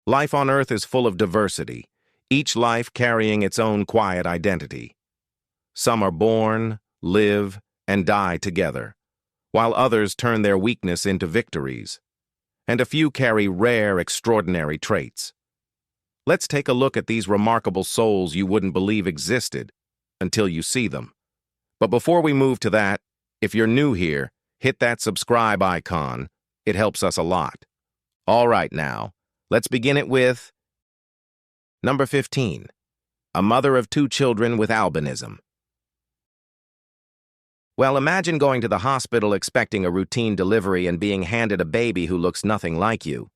Life on Earth is full of diversity, each life carrying its own quiet identity. Some are born, live, and die together, while others turn their weakness into victories. And a few carry rare, extraordinary traits. Let's take a look at these remarkable souls you wouldn't believe existed until you see them. But before we move to that, if you're new here, hit that subscribe icon. It helps us a lot. All right now, let's begin it with number 15, a mother of 2 children with albinism. Well, imagine going to the hospital expecting a routine delivery and being handed a baby who looks nothing like you.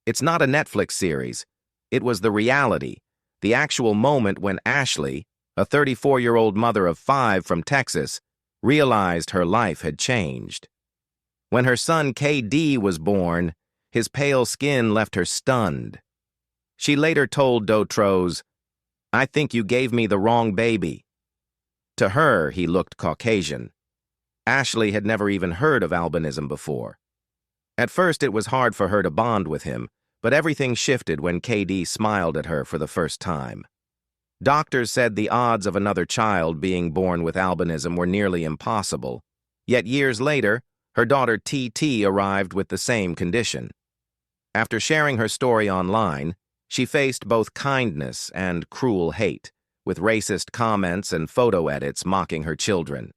It's not a Netflix series. It was the reality, the actual moment when Ashley, a 34-year-old mother of 5 from Texas, realized her life had changed. When her son KD was born, his pale skin left her stunned. She later told Dotros, "I think you gave me the wrong baby." To her, he looked Caucasian. Ashley had never even heard of albinism before. At first, it was hard for her to bond with him, but everything shifted when KD smiled at her for the first time. Doctors said the odds of another child being born with albinism were nearly impossible, yet years later, her daughter TT arrived with the same condition. After sharing her story online, she faced both kindness and cruel hate, with racist comments and photo edits mocking her children.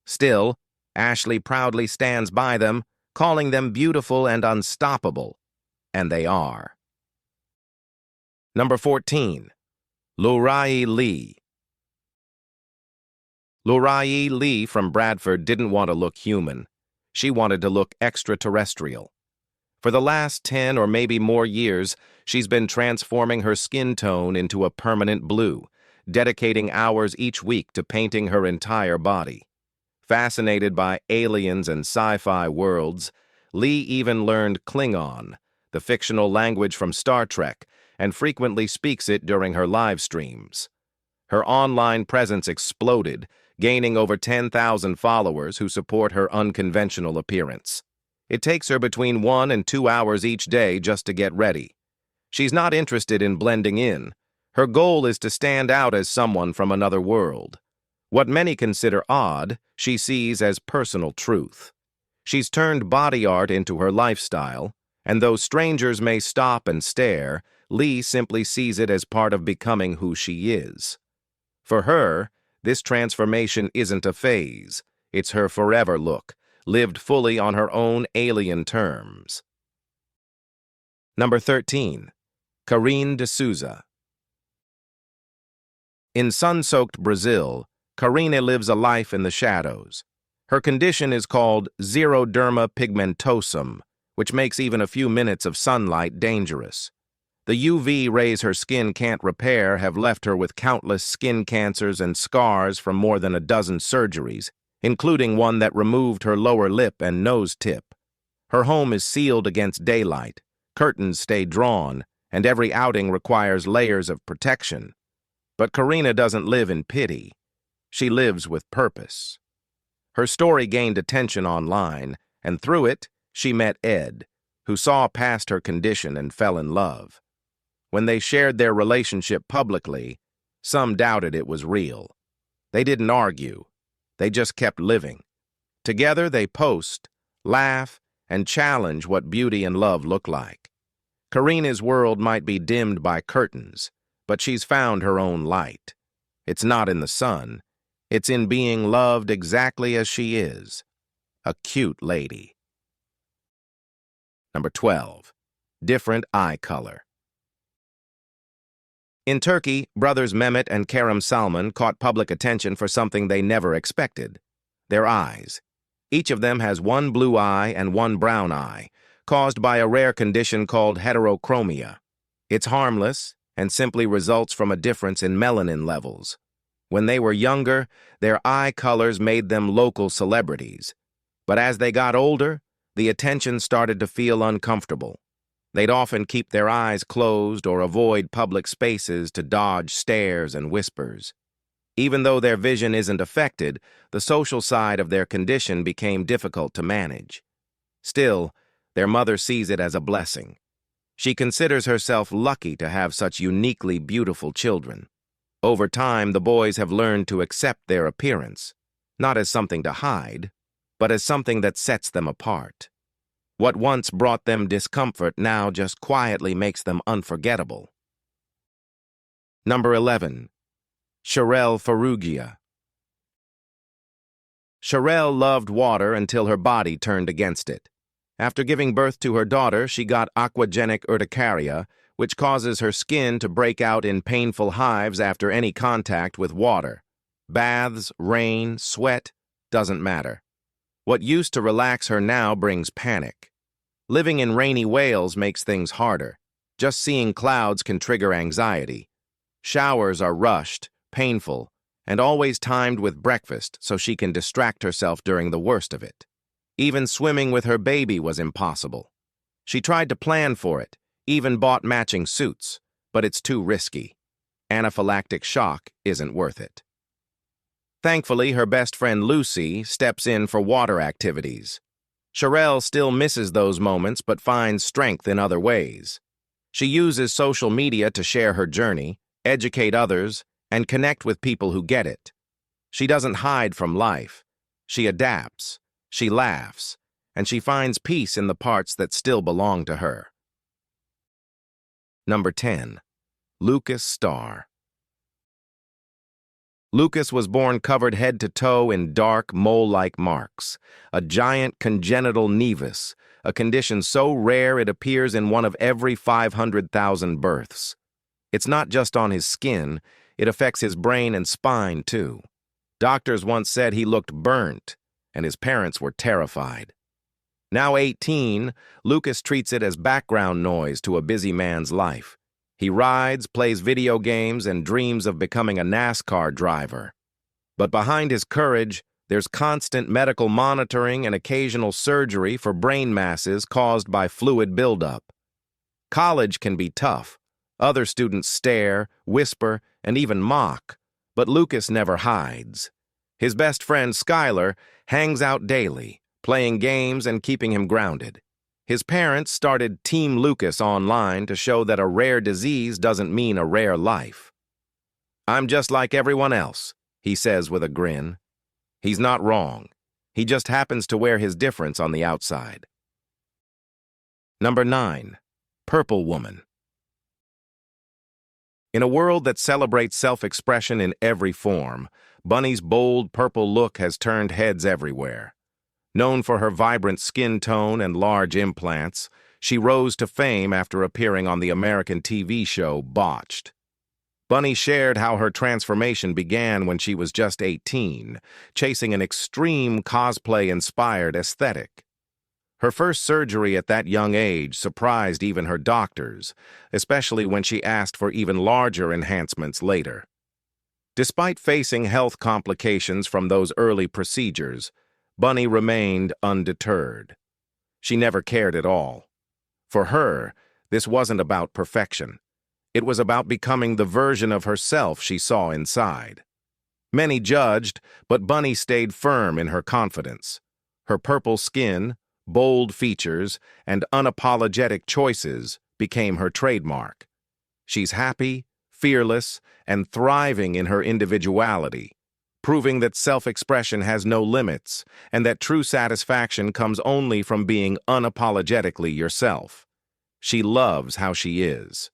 Still, Ashley proudly stands by them, calling them beautiful and unstoppable, and they are. Number 14. Lurai Lee. Lurai Lee from Bradford didn't want to look human. She wanted to look extraterrestrial. For the last 10 or maybe more years, she's been transforming her skin tone into a permanent blue, dedicating hours each week to painting her entire body. Fascinated by aliens and sci-fi worlds, Lee even learned Klingon, the fictional language from Star Trek, and frequently speaks it during her live streams. Her online presence exploded, gaining over 10,000 followers who support her unconventional appearance. It takes her between 1 and 2 hours each day just to get ready. She's not interested in blending in. Her goal is to stand out as someone from another world. What many consider odd, she sees as personal truth. She's turned body art into her lifestyle, and though strangers may stop and stare, Lee simply sees it as part of becoming who she is. For her, this transformation isn't a phase. It's her forever look, lived fully on her own alien terms. Number 13. Karine de Souza. In sun-soaked Brazil, Karine lives a life in the shadows. Her condition is called xeroderma pigmentosum, which makes even a few minutes of sunlight dangerous. The UV rays her skin can't repair have left her with countless skin cancers and scars from more than a dozen surgeries, including one that removed her lower lip and nose tip. Her home is sealed against daylight, curtains stay drawn, and every outing requires layers of protection. But Karine doesn't live in pity. She lives with purpose. Her story gained attention online, and through it, she met Ed, who saw past her condition and fell in love. When they shared their relationship publicly, some doubted it was real. They didn't argue. They just kept living. Together they post, laugh, and challenge what beauty and love look like. Karine's world might be dimmed by curtains, but she's found her own light. It's not in the sun. It's in being loved exactly as she is. A cute lady. Number 12. Different eye color. In Turkey, brothers Mehmet and Kerem Salman caught public attention for something they never expected: their eyes. Each of them has one blue eye and one brown eye, caused by a rare condition called heterochromia. It's harmless and simply results from a difference in melanin levels. When they were younger, their eye colors made them local celebrities. But as they got older, the attention started to feel uncomfortable. They'd often keep their eyes closed or avoid public spaces to dodge stares and whispers. Even though their vision isn't affected, the social side of their condition became difficult to manage. Still, their mother sees it as a blessing. She considers herself lucky to have such uniquely beautiful children. Over time, the boys have learned to accept their appearance, not as something to hide, but as something that sets them apart. What once brought them discomfort now just quietly makes them unforgettable. Number 11. Sherelle Ferrugia. Sherelle loved water until her body turned against it. After giving birth to her daughter, she got aquagenic urticaria, which causes her skin to break out in painful hives after any contact with water. Baths, rain, sweat, doesn't matter. What used to relax her now brings panic. Living in rainy Wales makes things harder. Just seeing clouds can trigger anxiety. Showers are rushed, painful, and always timed with breakfast so she can distract herself during the worst of it. Even swimming with her baby was impossible. She tried to plan for it, even bought matching suits, but it's too risky. Anaphylactic shock isn't worth it. Thankfully, her best friend Lucy steps in for water activities. Sherelle still misses those moments but finds strength in other ways. She uses social media to share her journey, educate others, and connect with people who get it. She doesn't hide from life. She adapts, she laughs, and she finds peace in the parts that still belong to her. Number 10. Lucas Starr. Lucas was born covered head to toe in dark, mole-like marks, a giant congenital nevus, a condition so rare it appears in one of every 500,000 births. It's not just on his skin, it affects his brain and spine, too. Doctors once said he looked burnt, and his parents were terrified. Now 18, Lucas treats it as background noise to a busy man's life. He rides, plays video games, and dreams of becoming a NASCAR driver. But behind his courage, there's constant medical monitoring and occasional surgery for brain masses caused by fluid buildup. College can be tough. Other students stare, whisper, and even mock, but Lucas never hides. His best friend, Skylar, hangs out daily, playing games and keeping him grounded. His parents started Team Lucas online to show that a rare disease doesn't mean a rare life. "I'm just like everyone else," he says with a grin. He's not wrong. He just happens to wear his difference on the outside. Number 9. Purple Woman. In a world that celebrates self-expression in every form, Bunny's bold purple look has turned heads everywhere. Known for her vibrant skin tone and large implants, she rose to fame after appearing on the American TV show Botched. Bunny shared how her transformation began when she was just 18, chasing an extreme cosplay-inspired aesthetic. Her first surgery at that young age surprised even her doctors, especially when she asked for even larger enhancements later. Despite facing health complications from those early procedures, Bunny remained undeterred. She never cared at all. For her, this wasn't about perfection. It was about becoming the version of herself she saw inside. Many judged, but Bunny stayed firm in her confidence. Her purple skin, bold features, and unapologetic choices became her trademark. She's happy, fearless, and thriving in her individuality, proving that self-expression has no limits and that true satisfaction comes only from being unapologetically yourself. She loves how she is.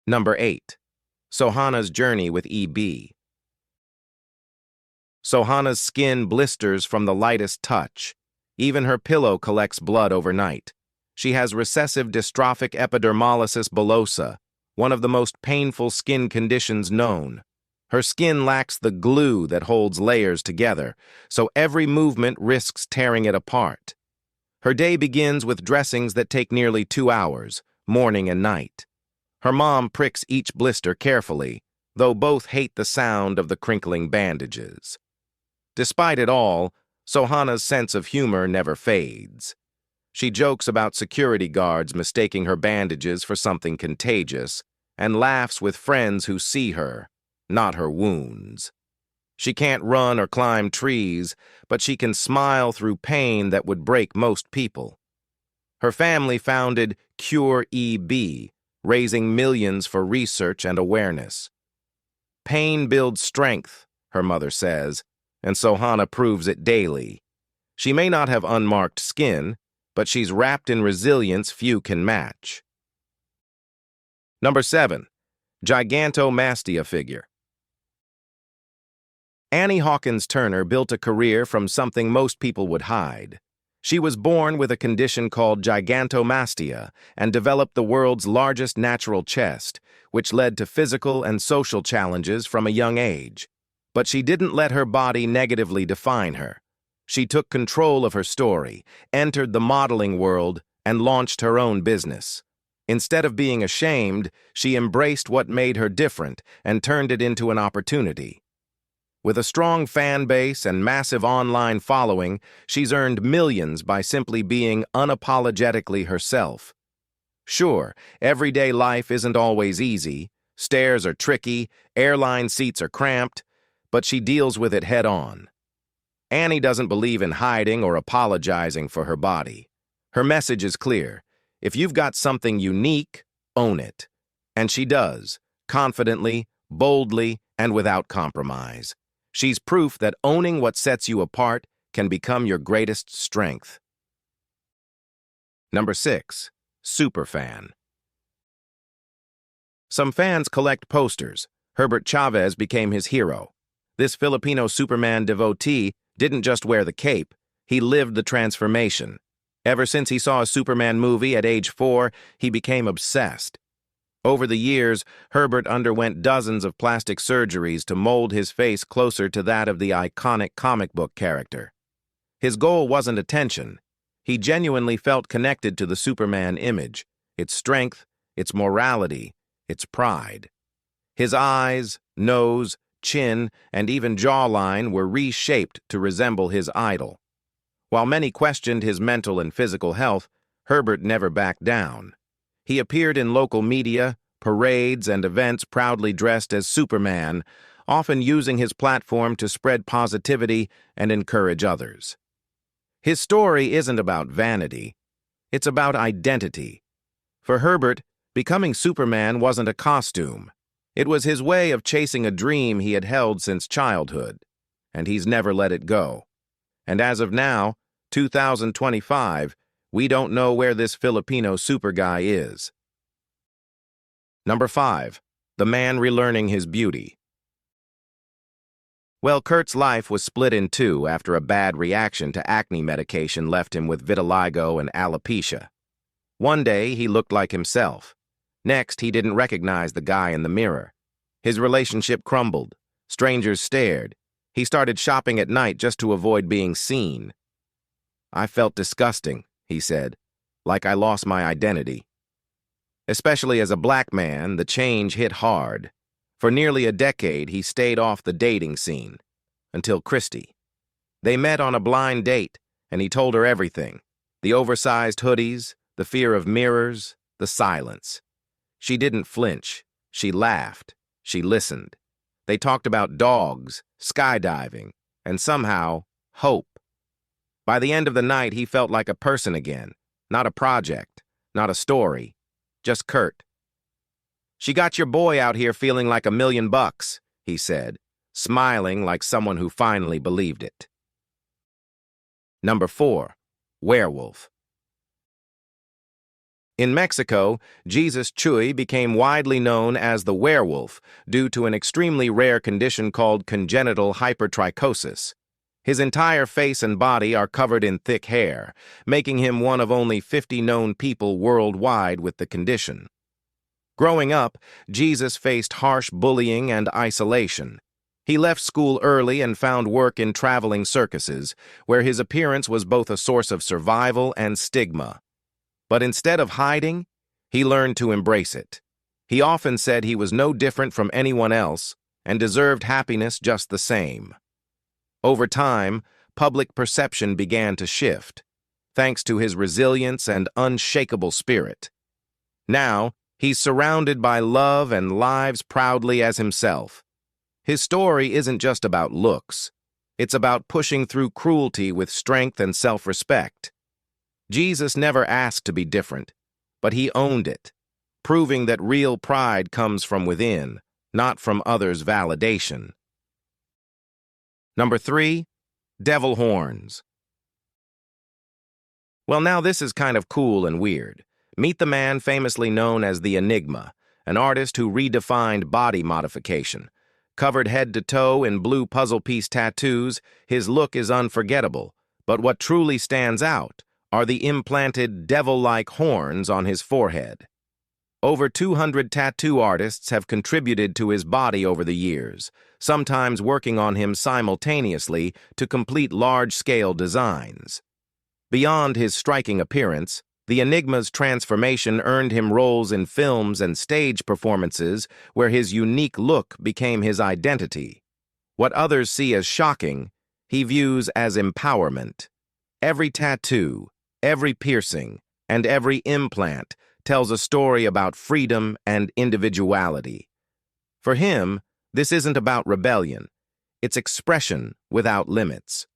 Number 8. Sohana's journey with EB. Sohana's skin blisters from the lightest touch. Even her pillow collects blood overnight. She has recessive dystrophic epidermolysis bullosa, one of the most painful skin conditions known. Her skin lacks the glue that holds layers together, so every movement risks tearing it apart. Her day begins with dressings that take nearly 2 hours, morning and night. Her mom pricks each blister carefully, though both hate the sound of the crinkling bandages. Despite it all, Sohana's sense of humor never fades. She jokes about security guards mistaking her bandages for something contagious, and laughs with friends who see her, not her wounds. She can't run or climb trees, but she can smile through pain that would break most people. Her family founded Cure-EB, raising millions for research and awareness. Pain builds strength, her mother says, and Sohana proves it daily. She may not have unmarked skin, but she's wrapped in resilience few can match. Number 7. Gigantomastia figure. Annie Hawkins Turner built a career from something most people would hide. She was born with a condition called gigantomastia and developed the world's largest natural chest, which led to physical and social challenges from a young age. But she didn't let her body negatively define her. She took control of her story, entered the modeling world, and launched her own business. Instead of being ashamed, she embraced what made her different and turned it into an opportunity. With a strong fan base and massive online following, she's earned millions by simply being unapologetically herself. Sure, everyday life isn't always easy, stairs are tricky, airline seats are cramped, but she deals with it head-on. Annie doesn't believe in hiding or apologizing for her body. Her message is clear. If you've got something unique, own it. And she does, confidently, boldly, and without compromise. She's proof that owning what sets you apart can become your greatest strength. Number 6. Superfan. Some fans collect posters. Herbert Chavez became his hero. This Filipino Superman devotee didn't just wear the cape, he lived the transformation. Ever since he saw a Superman movie at age 4, he became obsessed. Over the years, Herbert underwent dozens of plastic surgeries to mold his face closer to that of the iconic comic book character. His goal wasn't attention. He genuinely felt connected to the Superman image, its strength, its morality, its pride. His eyes, nose, chin, and even jawline were reshaped to resemble his idol. While many questioned his mental and physical health, Herbert never backed down. He appeared in local media, parades, and events proudly dressed as Superman, often using his platform to spread positivity and encourage others. His story isn't about vanity. It's about identity. For Herbert, becoming Superman wasn't a costume. It was his way of chasing a dream he had held since childhood, and he's never let it go. And as of now, 2025, we don't know where this Filipino super guy is. Number 5. The man relearning his beauty. Well, Kurt's life was split in two after a bad reaction to acne medication left him with vitiligo and alopecia. One day, he looked like himself. Next, he didn't recognize the guy in the mirror. His relationship crumbled. Strangers stared. He started shopping at night just to avoid being seen. "I felt disgusting," he said, "like I lost my identity." Especially as a black man, the change hit hard. For nearly a decade, he stayed off the dating scene, until Christy. They met on a blind date, and he told her everything. The oversized hoodies, the fear of mirrors, the silence. She didn't flinch. She laughed. She listened. They talked about dogs, skydiving, and somehow, hope. By the end of the night, he felt like a person again, not a project, not a story, just Kurt. "She got your boy out here feeling like $1,000,000, he said, smiling like someone who finally believed it. Number 4. Werewolf. In Mexico, Jesus Chuy became widely known as the werewolf due to an extremely rare condition called congenital hypertrichosis. His entire face and body are covered in thick hair, making him one of only 50 known people worldwide with the condition. Growing up, Jesus faced harsh bullying and isolation. He left school early and found work in traveling circuses, where his appearance was both a source of survival and stigma. But instead of hiding, he learned to embrace it. He often said he was no different from anyone else and deserved happiness just the same. Over time, public perception began to shift, thanks to his resilience and unshakable spirit. Now, he's surrounded by love and lives proudly as himself. His story isn't just about looks. It's about pushing through cruelty with strength and self-respect. Jesus never asked to be different, but he owned it, proving that real pride comes from within, not from others' validation. Number 3, devil horns. Well, now this is kind of cool and weird. Meet the man famously known as the Enigma, an artist who redefined body modification. Covered head to toe in blue puzzle piece tattoos, his look is unforgettable, but what truly stands out are the implanted devil-like horns on his forehead. Over 200 tattoo artists have contributed to his body over the years, sometimes working on him simultaneously to complete large-scale designs. Beyond his striking appearance, the Enigma's transformation earned him roles in films and stage performances where his unique look became his identity. What others see as shocking, he views as empowerment. Every tattoo, every piercing, and every implant tells a story about freedom and individuality. For him, this isn't about rebellion. It's expression without limits.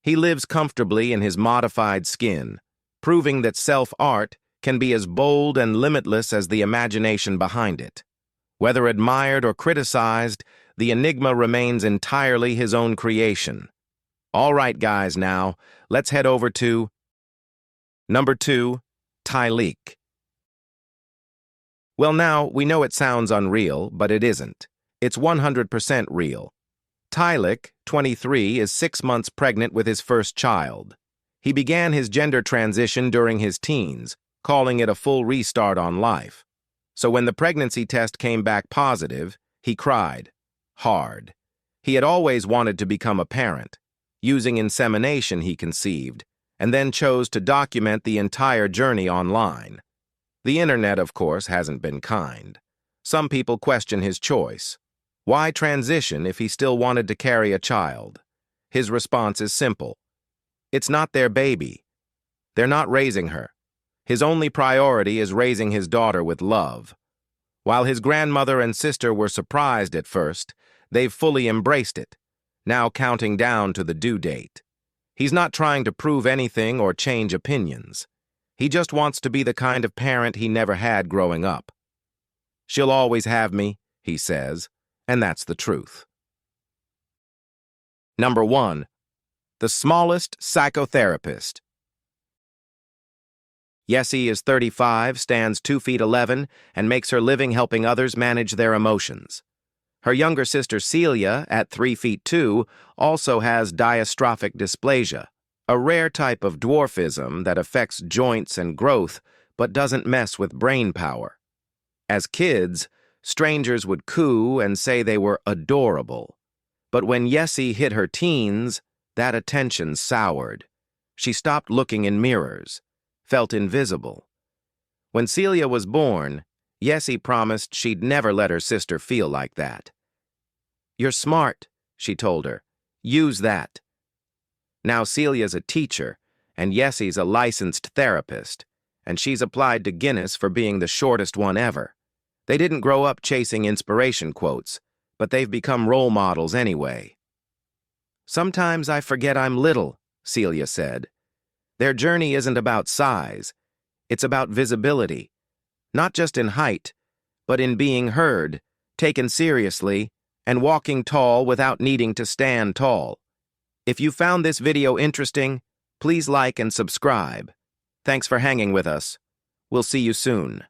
He lives comfortably in his modified skin, proving that self-art can be as bold and limitless as the imagination behind it. Whether admired or criticized, the Enigma remains entirely his own creation. All right, guys, now, let's head over to number 2, Tyleek. Well, now, we know it sounds unreal, but it isn't. It's 100% real. Tyleek, 23, is 6 months pregnant with his first child. He began his gender transition during his teens, calling it a full restart on life. So when the pregnancy test came back positive, he cried hard. He had always wanted to become a parent. Using insemination, he conceived, and then chose to document the entire journey online. The internet, of course, hasn't been kind. Some people question his choice. Why transition if he still wanted to carry a child? His response is simple. It's not their baby. They're not raising her. His only priority is raising his daughter with love. While his grandmother and sister were surprised at first, they've fully embraced it, now counting down to the due date. He's not trying to prove anything or change opinions. He just wants to be the kind of parent he never had growing up. She'll always have me, he says, and that's the truth. Number 1. The smallest psychotherapist. Yessie is 35, stands 2 feet 11, and makes her living helping others manage their emotions. Her younger sister Celia, at 3 feet 2, also has diastrophic dysplasia, a rare type of dwarfism that affects joints and growth but doesn't mess with brain power. As kids, strangers would coo and say they were adorable. But when Yessie hit her teens, that attention soured. She stopped looking in mirrors, felt invisible. When Celia was born, Yessie promised she'd never let her sister feel like that. "You're smart," she told her. "Use that." Now Celia's a teacher, and Yessie's a licensed therapist, and she's applied to Guinness for being the shortest one ever. They didn't grow up chasing inspiration quotes, but they've become role models anyway. "Sometimes I forget I'm little," Celia said. Their journey isn't about size. It's about visibility. Not just in height, but in being heard, taken seriously, and walking tall without needing to stand tall. If you found this video interesting, please like and subscribe. Thanks for hanging with us. We'll see you soon.